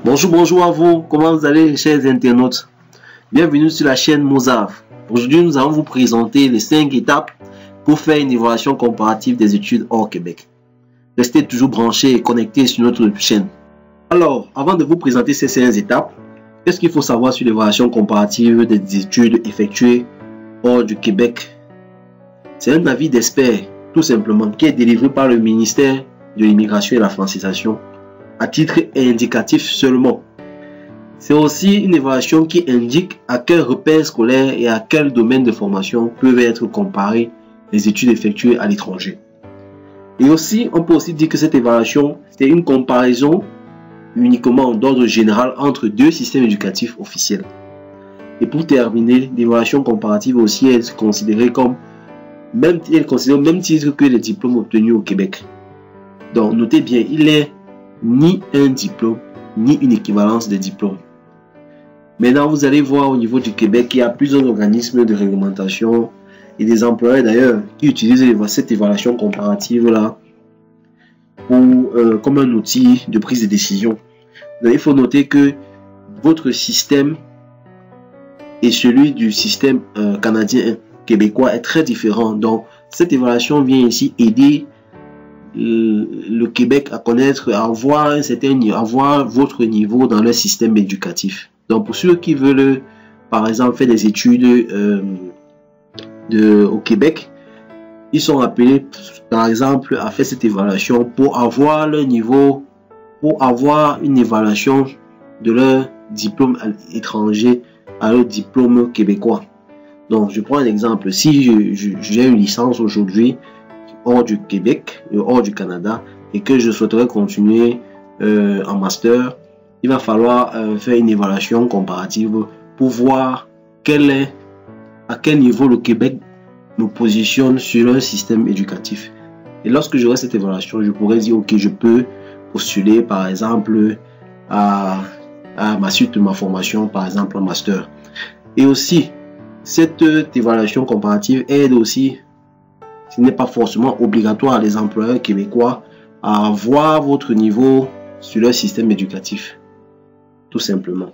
Bonjour à vous, comment vous allez chers internautes? Bienvenue sur la chaîne Mozart. Aujourd'hui nous allons vous présenter les 5 étapes pour faire une évaluation comparative des études hors Québec. Restez toujours branchés et connectés sur notre chaîne. Alors, avant de vous présenter ces 5 étapes, qu'est-ce qu'il faut savoir sur l'évaluation comparative des études effectuées hors du Québec? C'est un avis d'expert, tout simplement, qui est délivré par le ministère de l'Immigration et de la Francisation à titre indicatif seulement. C'est aussi une évaluation qui indique à quel repère scolaire et à quel domaine de formation peuvent être comparées les études effectuées à l'étranger. Et aussi, on peut aussi dire que cette évaluation, c'est une comparaison uniquement d'ordre général entre deux systèmes éducatifs officiels. Et pour terminer, l'évaluation comparative aussi est considérée comme même titre que les diplômes obtenus au Québec. Donc, notez bien, il est ni un diplôme, ni une équivalence de diplôme. Maintenant, vous allez voir au niveau du Québec qu'il y a plusieurs organismes de réglementation et des employeurs d'ailleurs qui utilisent cette évaluation comparative-là comme un outil de prise de décision. Donc, il faut noter que votre système et celui du système canadien québécois est très différent. Donc, cette évaluation vient ici aider le Québec à connaître, à avoir votre niveau dans le système éducatif. Donc pour ceux qui veulent par exemple faire des études au Québec, ils sont appelés par exemple à faire cette évaluation pour avoir leur niveau, pour avoir une évaluation de leur diplôme étranger à leur diplôme québécois. Donc je prends un exemple, si j'ai une licence aujourd'hui hors du Québec, hors du Canada, et que je souhaiterais continuer en master, il va falloir faire une évaluation comparative pour voir à quel niveau le Québec me positionne sur un système éducatif. Et lorsque j'aurai cette évaluation, je pourrais dire ok, je peux postuler par exemple à ma suite de ma formation, par exemple en master. Et aussi, cette évaluation comparative aide aussi, ce n'est pas forcément obligatoire à les employeurs québécois à avoir votre niveau sur leur système éducatif. Tout simplement.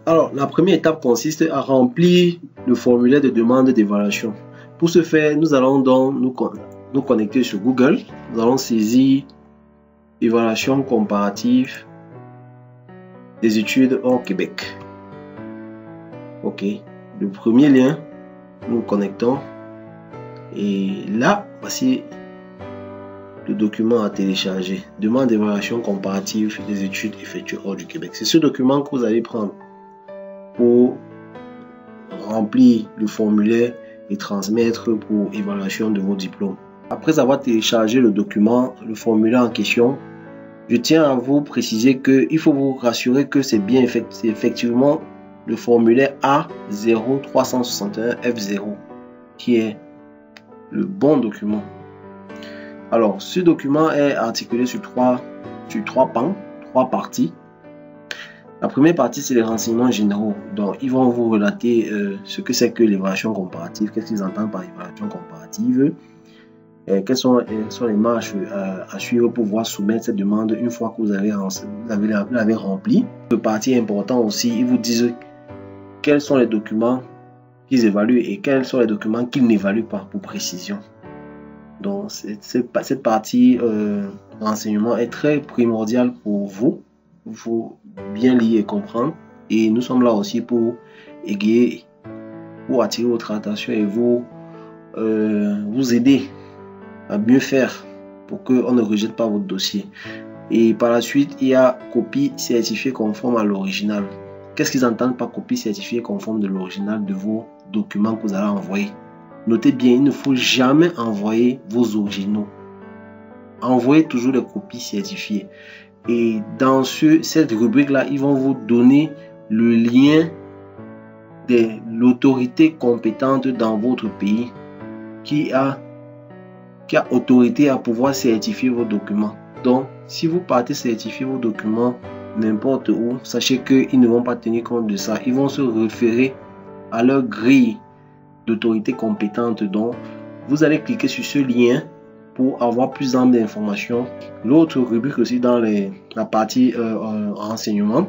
Alors, la première étape consiste à remplir le formulaire de demande d'évaluation. Pour ce faire, nous allons donc nous connecter sur Google. Nous allons saisir évaluation comparative des études hors Québec. Ok, le premier lien, nous nous connectons et là, voici le document à télécharger. Demande d'évaluation comparative des études effectuées hors du Québec. C'est ce document que vous allez prendre pour remplir le formulaire et transmettre pour évaluation de vos diplômes. Après avoir téléchargé le document, le formulaire en question, je tiens à vous préciser qu'il faut vous rassurer que c'est bien effectivement le formulaire A0361F0 qui est le bon document. Alors, ce document est articulé sur trois pans, 3 parties. La première partie, c'est les renseignements généraux. Donc, ils vont vous relater ce que c'est que l'évaluation comparative, qu'est-ce qu'ils entendent par évaluation comparative, quelles sont les marches à suivre pour pouvoir soumettre cette demande une fois que vous l'avez rempli. La partie importante aussi, ils vous disent quels sont les documents qu'ils évaluent et quels sont les documents qu'ils n'évaluent pas pour précision. Donc cette partie renseignement est très primordiale pour vous. Il faut bien lire et comprendre. Et nous sommes là aussi pour égayer, pour attirer votre attention et vous aider à mieux faire pour qu'on ne rejette pas votre dossier. Et par la suite, il y a copie certifiée conforme à l'original. Qu'est-ce qu'ils entendent par copie certifiée conforme de l'original de vos documents que vous allez envoyer? Notez bien, il ne faut jamais envoyer vos originaux. Envoyez toujours les copies certifiées. Et dans cette rubrique-là, ils vont vous donner le lien de l'autorité compétente dans votre pays qui a autorité à pouvoir certifier vos documents. Donc, si vous partez certifier vos documents n'importe où, sachez qu'ils ne vont pas tenir compte de ça. Ils vont se référer à leur grille d'autorité compétente. Donc, vous allez cliquer sur ce lien pour avoir plus d'ample d'informations. L'autre rubrique aussi dans la partie renseignement,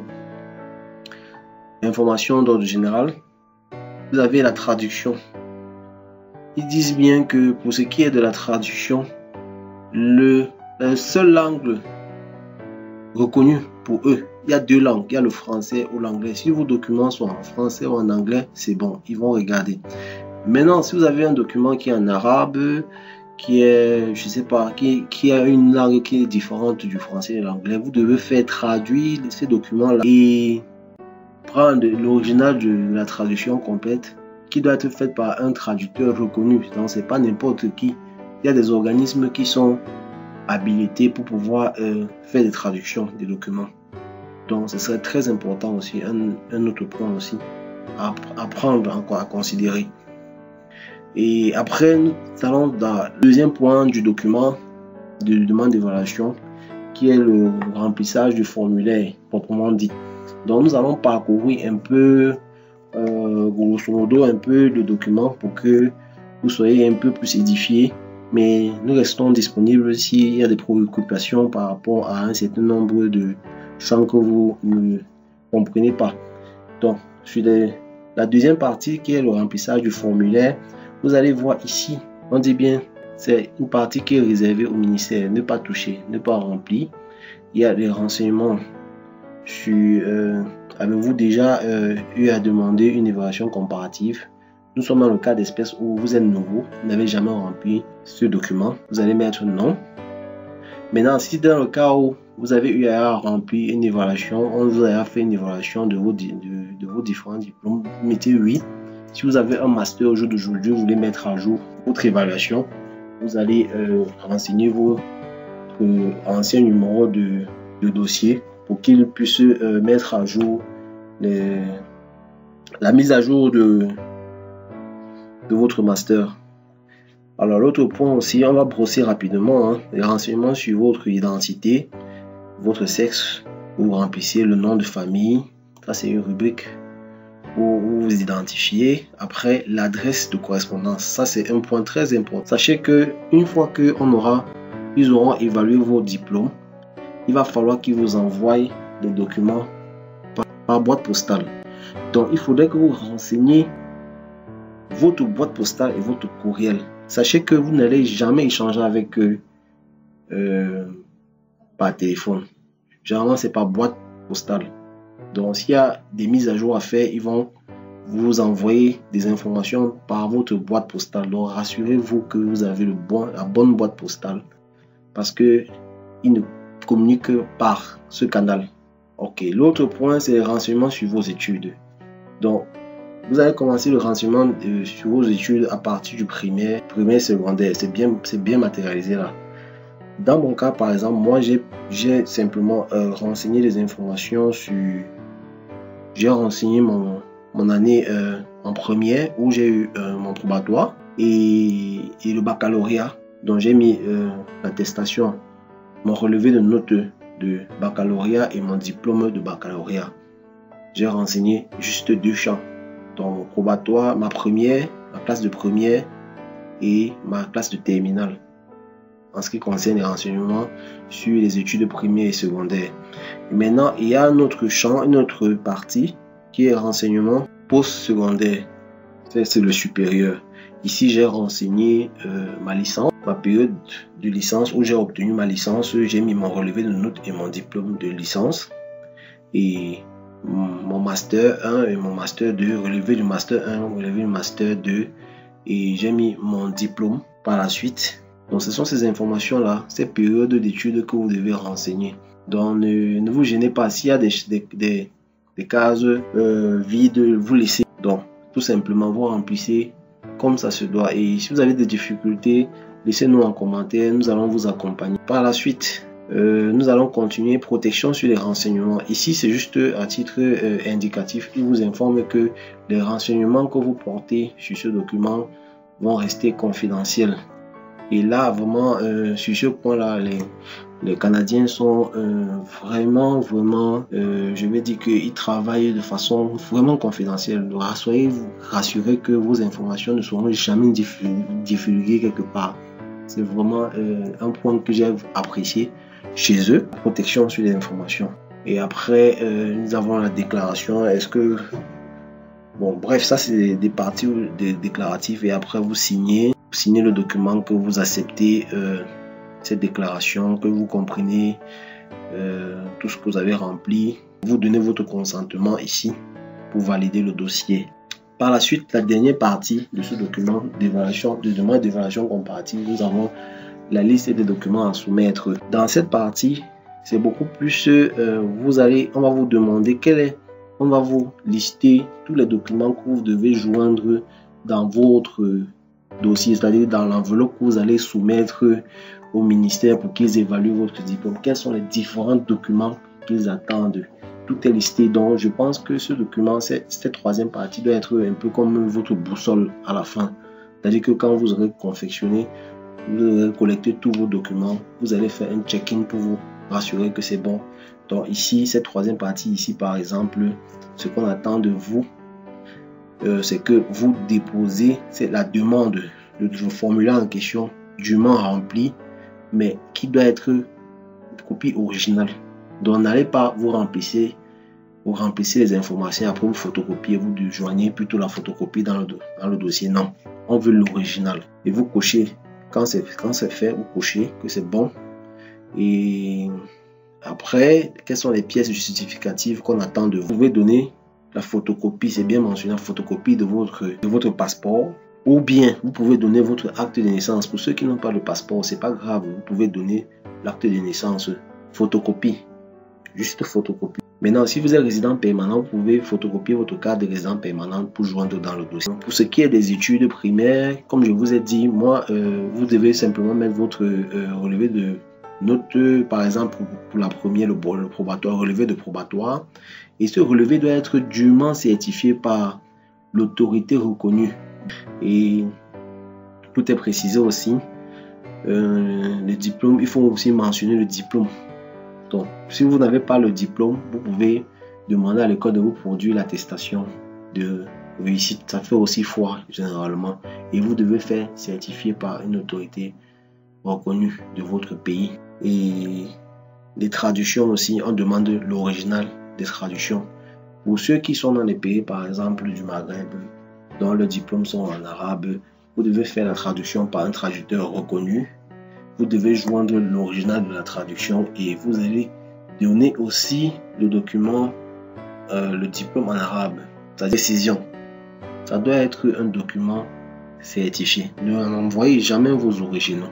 information d'ordre général, vous avez la traduction. Ils disent bien que pour ce qui est de la traduction, le seul langue reconnue pour eux, il y a deux langues, il y a le français ou l'anglais. Si vos documents sont en français ou en anglais, c'est bon, ils vont regarder. Maintenant, si vous avez un document qui est en arabe, qui est, je sais pas, qui a une langue qui est différente du français et de l'anglais, vous devez faire traduire ces documents-là et prendre l'original de la traduction complète qui doit être faite par un traducteur reconnu. Donc, c'est pas n'importe qui. Il y a des organismes qui sont habilités pour pouvoir faire des traductions des documents. Donc, ce serait très important aussi, un autre point aussi à prendre encore à considérer. Et après, nous allons dans le deuxième point du document de demande d'évaluation, qui est le remplissage du formulaire proprement dit. Donc, nous allons parcourir un peu, grosso modo, un peu le document pour que vous soyez un peu plus édifiés. Mais nous restons disponibles s'il y a des préoccupations par rapport à un certain nombre de champs que vous ne comprenez pas. Donc, sur la deuxième partie qui est le remplissage du formulaire, vous allez voir ici, on dit bien, c'est une partie qui est réservée au ministère, ne pas toucher, ne pas remplir. Il y a les renseignements sur, avez-vous déjà eu à demander une évaluation comparative? Nous sommes dans le cas d'espèce où vous êtes nouveau, vous n'avez jamais rempli ce document, vous allez mettre non. Maintenant, si dans le cas où vous avez eu à remplir une évaluation, on vous a fait une évaluation de vos différents diplômes, vous mettez oui. Si vous avez un master au jour d'aujourd'hui, vous voulez mettre à jour votre évaluation, vous allez renseigner votre ancien numéro de dossier pour qu'il puisse mettre à jour la mise à jour de votre master. Alors l'autre point aussi, on va brosser rapidement les renseignements sur votre identité, votre sexe, vous remplissez le nom de famille, ça c'est une rubrique pour vous identifier. Après, l'adresse de correspondance, ça c'est un point très important. Sachez que une fois que ils auront évalué vos diplômes, il va falloir qu'ils vous envoient les documents par boîte postale. Donc il faudrait que vous renseigniez votre boîte postale et votre courriel. Sachez que vous n'allez jamais échanger avec eux par téléphone. Généralement, c'est par boîte postale. Donc, s'il y a des mises à jour à faire, ils vont vous envoyer des informations par votre boîte postale. Donc, rassurez-vous que vous avez la bonne boîte postale parce que ils ne communiquent que par ce canal. Ok, l'autre point, c'est les renseignements sur vos études. Donc, vous allez commencer le renseignement sur vos études à partir du primaire, secondaire. C'est bien matérialisé là. Dans mon cas, par exemple, moi, j'ai simplement renseigné les informations sur... J'ai renseigné mon année en première où j'ai eu mon probatoire et le baccalauréat. Donc, j'ai mis l'attestation, mon relevé de notes de baccalauréat et mon diplôme de baccalauréat. J'ai renseigné juste deux champs. Donc, probatoire, ma classe de première et ma classe de terminale. En ce qui concerne les renseignements sur les études primaires et secondaires. Et maintenant, il y a un autre champ, une autre partie qui est renseignement post-secondaire. C'est le supérieur. Ici, j'ai renseigné ma licence, ma période de licence où j'ai obtenu ma licence. J'ai mis mon relevé de notes et mon diplôme de licence. Et mon master 1 et mon master 2, relevé du master 1, relevé du master 2. Et j'ai mis mon diplôme par la suite. Donc, ce sont ces informations-là, ces périodes d'études que vous devez renseigner. Donc, ne vous gênez pas. S'il y a des cases vides, vous laissez. Donc, tout simplement, vous remplissez comme ça se doit. Et si vous avez des difficultés, laissez-nous en commentaire. Nous allons vous accompagner. Par la suite, nous allons continuer protection sur les renseignements. Ici, c'est juste à titre indicatif. Il vous informe que les renseignements que vous portez sur ce document vont rester confidentiels. Et là, vraiment, sur ce point-là, les Canadiens sont vraiment, je vais dire qu'ils travaillent de façon vraiment confidentielle. Donc, soyez rassurés que vos informations ne seront jamais divulguées quelque part. C'est vraiment un point que j'ai apprécié chez eux. Protection sur les informations. Et après, nous avons la déclaration. Est-ce que... Bon, bref, ça c'est des parties déclaratives. Et après, vous signez le document que vous acceptez cette déclaration, que vous comprenez tout ce que vous avez rempli. Vous donnez votre consentement ici pour valider le dossier. Par la suite, la dernière partie de ce document d'évaluation, de demande d'évaluation comparative, nous avons la liste des documents à soumettre. Dans cette partie, c'est beaucoup plus, on va vous demander on va vous lister tous les documents que vous devez joindre dans votre dossier, c'est-à-dire dans l'enveloppe que vous allez soumettre au ministère pour qu'ils évaluent votre diplôme. Quels sont les différents documents qu'ils attendent? Tout est listé. Donc, je pense que ce document, cette troisième partie doit être un peu comme votre boussole à la fin. C'est-à-dire que quand vous aurez confectionné, vous aurez collecté tous vos documents, vous allez faire un check-in pour vous rassurer que c'est bon. Donc ici, cette troisième partie ici, par exemple, ce qu'on attend de vous, c'est que vous déposez la demande, le formulaire en question, dûment rempli, mais qui doit être une copie originale. Donc n'allez pas vous remplissez les informations, après vous photocopiez, vous joignez plutôt la photocopie dans le dossier. Non, on veut l'original. Et vous cochez, quand c'est fait, vous cochez que c'est bon. Et après, quelles sont les pièces justificatives qu'on attend de vous? Vous pouvez donner la photocopie, c'est bien mentionné, la photocopie de votre passeport. Ou bien, vous pouvez donner votre acte de naissance. Pour ceux qui n'ont pas de passeport, c'est pas grave. Vous pouvez donner l'acte de naissance, photocopie. Juste photocopie. Maintenant, si vous êtes résident permanent, vous pouvez photocopier votre carte de résident permanent pour joindre dans le dossier. Pour ce qui est des études primaires, comme je vous ai dit, vous devez simplement mettre votre relevé de note, par exemple, pour la première, le probatoire, relevé de probatoire. Et ce relevé doit être dûment certifié par l'autorité reconnue. Et tout est précisé aussi. Le diplôme, il faut aussi mentionner le diplôme. Donc, si vous n'avez pas le diplôme, vous pouvez demander à l'école de vous produire l'attestation de réussite. Ça fait aussi foi généralement. Et vous devez faire certifier par une autorité reconnue de votre pays. Et les traductions aussi, on demande l'original des traductions. Pour ceux qui sont dans les pays, par exemple, du Maghreb, dont le diplôme sont en arabe, vous devez faire la traduction par un traducteur reconnu. Vous devez joindre l'original de la traduction et vous allez donner aussi le document, le diplôme en arabe, sa décision. Ça doit être un document certifié. Ne envoyez jamais vos originaux.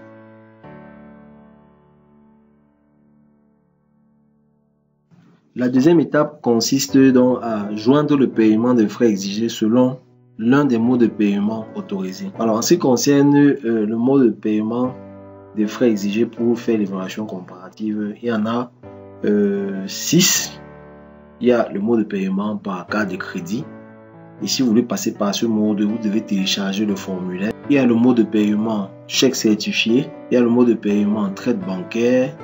La deuxième étape consiste donc à joindre le paiement des frais exigés selon l'un des modes de paiement autorisés. Alors, en ce qui concerne le mode de paiement des frais exigés pour faire l'évaluation comparative, il y en a 6. Il y a le mode de paiement par carte de crédit. Et si vous voulez passer par ce mode, vous devez télécharger le formulaire. Il y a le mode de paiement chèque certifié. Il y a le mode de paiement traite bancaire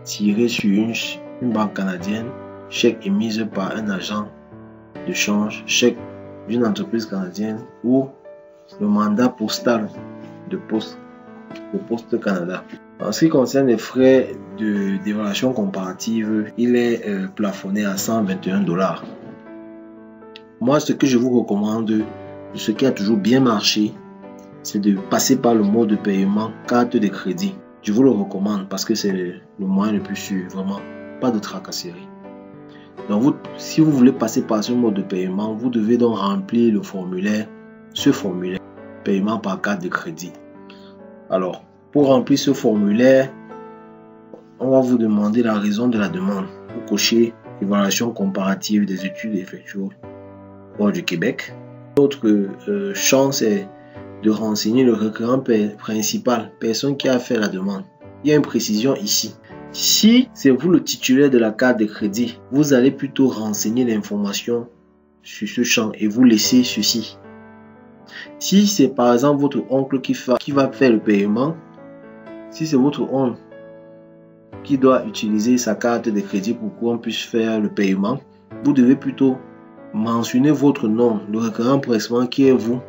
tiré sur une banque canadienne. Chèque émise par un agent de change. Chèque d'une entreprise canadienne ou le mandat postal de Poste Canada. En ce qui concerne les frais d'évaluation comparative, il est plafonné à 121 $. Moi, ce que je vous recommande, ce qui a toujours bien marché, c'est de passer par le mode de paiement carte de crédit. Je vous le recommande parce que c'est le moyen le plus sûr, vraiment, pas de tracasserie. Donc, si vous voulez passer par ce mode de paiement, vous devez donc remplir ce formulaire, paiement par carte de crédit. Alors, pour remplir ce formulaire, on va vous demander la raison de la demande. Vous cochez évaluation comparative des études effectuées hors du Québec. L'autre chance est de renseigner le requérant principal, personne qui a fait la demande. Il y a une précision ici. Si c'est vous le titulaire de la carte de crédit, vous allez plutôt renseigner l'information sur ce champ et vous laissez ceci. Si c'est par exemple votre oncle qui va faire le paiement, si c'est votre oncle qui doit utiliser sa carte de crédit pour qu'on puisse faire le paiement, vous devez plutôt mentionner votre nom, le requérant principal qui est vous,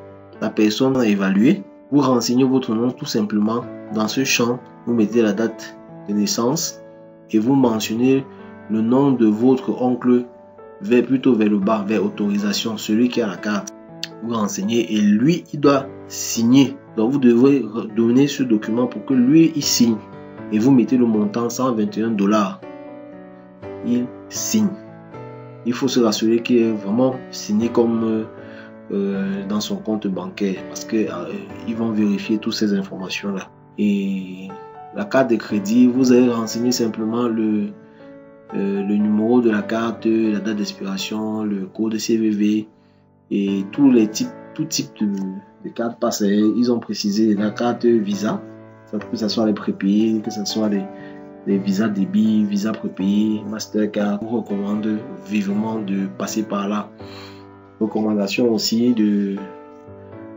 la personne à évaluer. vous renseignez votre nom tout simplement. Dans ce champ, vous mettez la date de naissance et vous mentionnez le nom de votre oncle plutôt vers le bas, vers autorisation, celui qui a la carte. Vous renseignez et lui, il doit signer. Donc vous devez donner ce document pour que lui, il signe. Et vous mettez le montant $121. Il signe. Il faut se rassurer qu'il est vraiment signé comme dans son compte bancaire, parce que ils vont vérifier toutes ces informations là. Et la carte de crédit, vous allez renseigner simplement le numéro de la carte, la date d'expiration, le code CVV et tout type de carte passée. Ils ont précisé la carte Visa, que ce soit les prépayés, que ce soit les visas débit, visa prépayé, Mastercard. Je vous recommande vivement de passer par là. Recommandation aussi de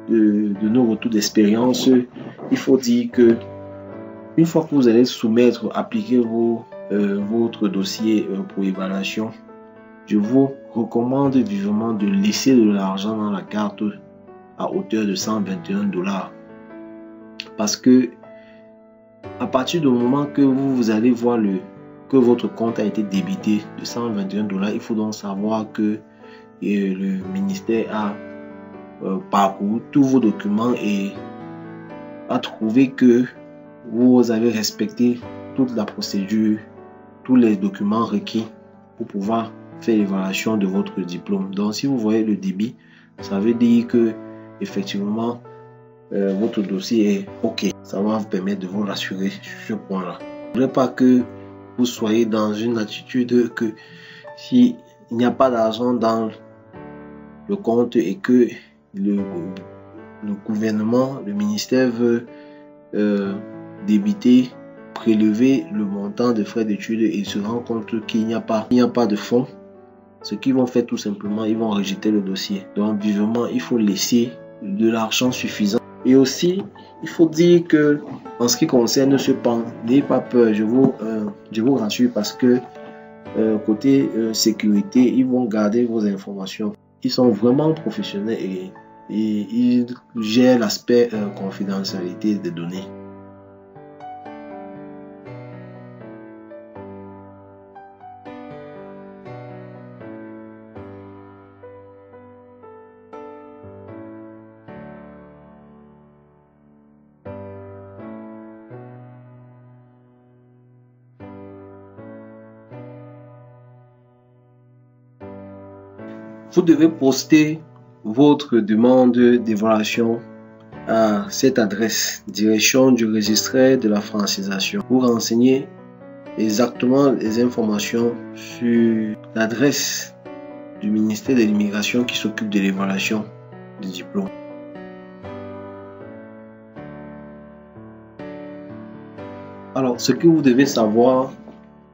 nos retours d'expérience. Il faut dire que une fois que vous allez soumettre, appliquer votre dossier pour évaluation, je vous recommande vivement de laisser de l'argent dans la carte à hauteur de $121. Parce que à partir du moment que vous allez voir que votre compte a été débité de $121, il faut donc savoir que le ministère a parcouru tous vos documents et a trouvé que vous avez respecté toute la procédure, tous les documents requis pour pouvoir faire l'évaluation de votre diplôme. Donc si vous voyez le débit, ça veut dire que effectivement votre dossier est OK. Ça va vous permettre de vous rassurer sur ce point-là. Je ne voudrais pas que vous soyez dans une attitude que s'il n'y a pas d'argent dans le compte et que le gouvernement, le ministère veut débiter, prélever le montant de frais d'études et se rend compte qu'il n'y a pas de fonds, ce qu'ils vont faire tout simplement, ils vont rejeter le dossier. Donc vivement, il faut laisser de l'argent suffisant. Et aussi, il faut dire que en ce qui concerne ce pan, n'ayez pas peur, je vous rassure, parce que côté sécurité, ils vont garder vos informations. Ils sont vraiment professionnels et ils gèrent l'aspect confidentialité des données. Vous devez poster votre demande d'évaluation à cette adresse, direction du registre de la francisation. Vous renseignez exactement les informations sur l'adresse du ministère de l'immigration qui s'occupe de l'évaluation du diplôme. Alors, ce que vous devez savoir,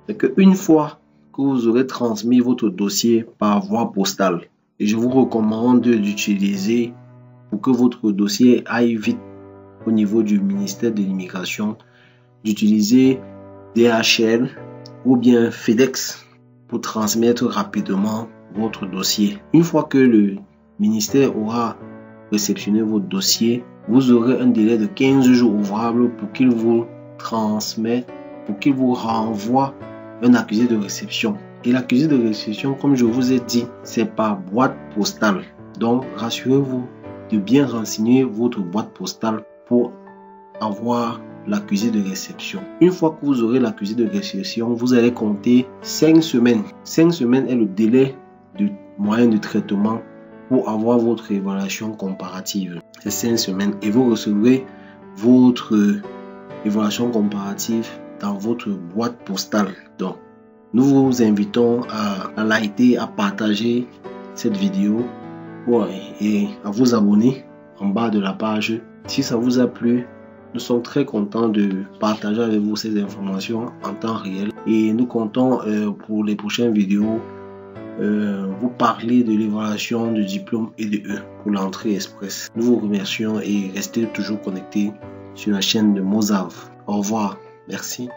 c'est qu'une fois que vous aurez transmis votre dossier par voie postale, et je vous recommande d'utiliser, pour que votre dossier aille vite au niveau du ministère de l'immigration, d'utiliser DHL ou bien FedEx pour transmettre rapidement votre dossier. Une fois que le ministère aura réceptionné votre dossier, vous aurez un délai de 15 jours ouvrables pour qu'il vous transmette, pour qu'il vous renvoie un accusé de réception. Et l'accusé de réception, comme je vous ai dit, c'est par boîte postale. Donc, rassurez-vous de bien renseigner votre boîte postale pour avoir l'accusé de réception. Une fois que vous aurez l'accusé de réception, vous allez compter 5 semaines. 5 semaines est le délai de moyen de traitement pour avoir votre évaluation comparative. C'est 5 semaines et vous recevrez votre évaluation comparative dans votre boîte postale. Donc, nous vous invitons à liker, à partager cette vidéo et à vous abonner en bas de la page. Si ça vous a plu, nous sommes très contents de partager avec vous ces informations en temps réel. Et nous comptons pour les prochaines vidéos vous parler de l'évaluation du diplôme EDE pour l'entrée express. Nous vous remercions et restez toujours connectés sur la chaîne de Mozave. Au revoir. Merci.